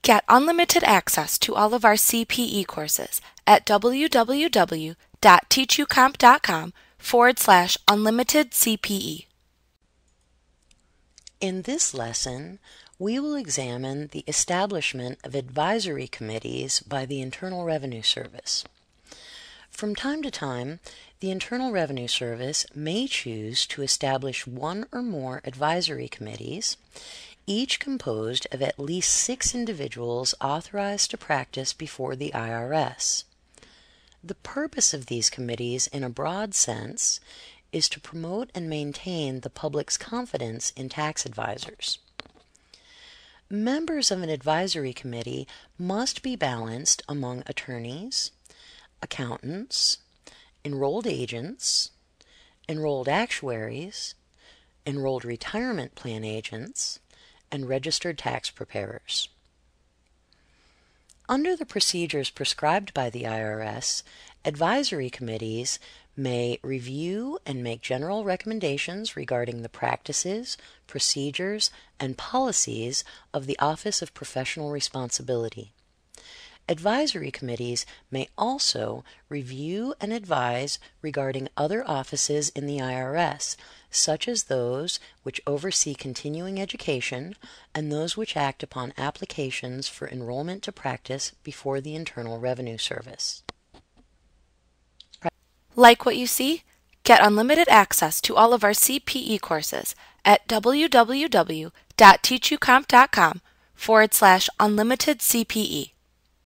Get unlimited access to all of our CPE courses at www.teachucomp.com/unlimited CPE. In this lesson, we will examine the establishment of advisory committees by the Internal Revenue Service. From time to time, the Internal Revenue Service may choose to establish one or more advisory committees, each composed of at least 6 individuals authorized to practice before the IRS. The purpose of these committees, in a broad sense, is to promote and maintain the public's confidence in tax advisors. Members of an advisory committee must be balanced among attorneys, accountants, enrolled agents, enrolled actuaries, enrolled retirement plan agents, and registered tax preparers. Under the procedures prescribed by the IRS, advisory committees may review and make general recommendations regarding the practices, procedures, and policies of the Office of Professional Responsibility. Advisory committees may also review and advise regarding other offices in the IRS, such as those which oversee continuing education and those which act upon applications for enrollment to practice before the Internal Revenue Service. Like what you see? Get unlimited access to all of our CPE courses at www.teachucomp.com/unlimited CPE.